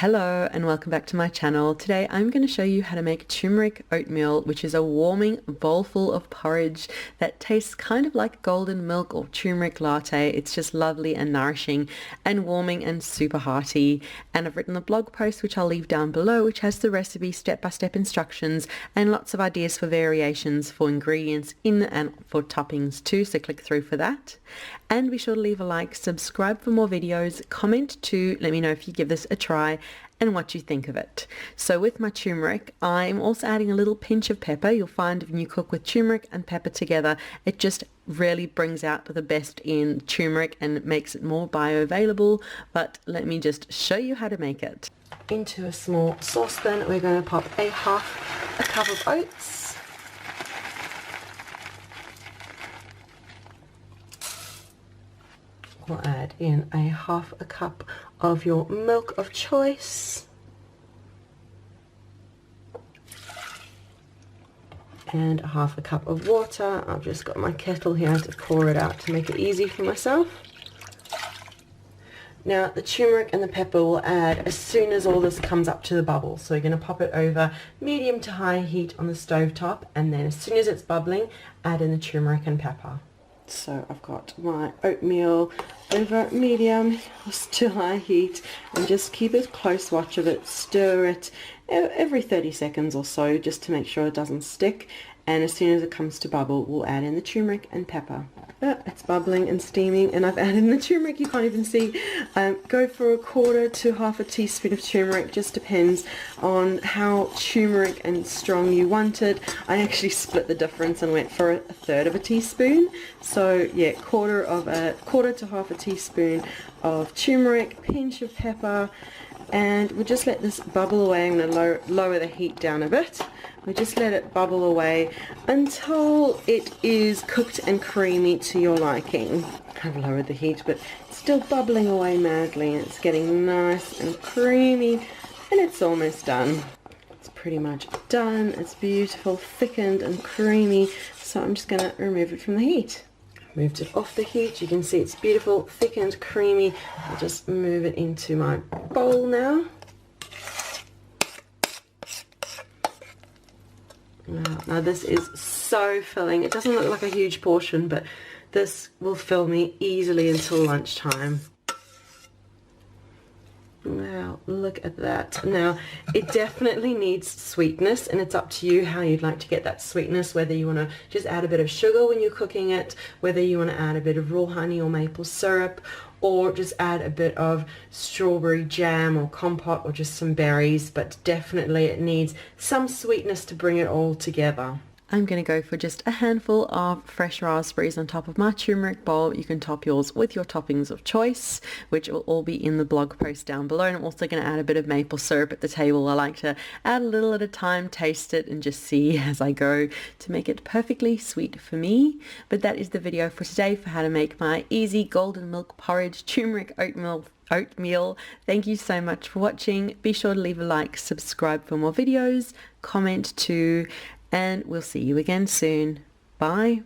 Hello and welcome back to my channel. Today I'm going to show you how to make turmeric oatmeal, which is a warming bowlful of porridge that tastes kind of like golden milk or turmeric latte. It's just lovely and nourishing and warming and super hearty. And I've written a blog post which I'll leave down below, which has the recipe, step-by-step instructions and lots of ideas for variations for ingredients in and for toppings too, so click through for that. And be sure to leave a like, subscribe for more videos, comment too, let me know if you give this a try and what you think of it. So with my turmeric, I'm also adding a little pinch of pepper. You'll find when you cook with turmeric and pepper together, it just really brings out the best in turmeric and makes it more bioavailable. But let me just show you how to make it. Into a small saucepan, we're going to pop half a cup of oats. We'll add in half a cup of your milk of choice and half a cup of water. I've just got my kettle here to pour it out to make it easy for myself. Now the turmeric and the pepper will add as soon as all this comes up to the bubble. So we're going to pop it over medium to high heat on the stove top, and then as soon as it's bubbling, add in the turmeric and pepper. So I've got my oatmeal over medium to high heat, and just keep a close watch of it. Stir it every 30 seconds or so just to make sure it doesn't stick, and as soon as it comes to bubble we'll add in the turmeric and pepper. It's bubbling and steaming and I've added in the turmeric. You can't even see. Go for a quarter to half a teaspoon of turmeric, just depends on how turmeric and strong you want it. I actually split the difference and went for a third of a teaspoon. So yeah, quarter to half a teaspoon of turmeric, pinch of pepper, and we'll just let this bubble away. I'm going to lower the heat down a bit. We just let it bubble away until it is cooked and creamy to your liking. I've lowered the heat, but it's still bubbling away madly. It's getting nice and creamy, and it's almost done. It's pretty much done. It's beautiful, thickened and creamy. So I'm just going to remove it from the heat. Moved it off the heat. You can see it's beautiful, thickened, creamy. I'll just move it into my bowl now. Now this is so filling. It doesn't look like a huge portion, but this will fill me easily until lunchtime. Now look at that. Now it definitely needs sweetness, and it's up to you how you'd like to get that sweetness, whether you want to just add a bit of sugar when you're cooking it, whether you want to add a bit of raw honey or maple syrup, or just add a bit of strawberry jam or compote or just some berries, but definitely it needs some sweetness to bring it all together. I'm going to go for just a handful of fresh raspberries on top of my turmeric bowl. You can top yours with your toppings of choice, which will all be in the blog post down below. And I'm also going to add a bit of maple syrup at the table. I like to add a little at a time, taste it, and just see as I go to make it perfectly sweet for me. But that is the video for today for how to make my easy golden milk porridge turmeric oatmeal. Thank you so much for watching. Be sure to leave a like, subscribe for more videos, comment too, and we'll see you again soon. Bye.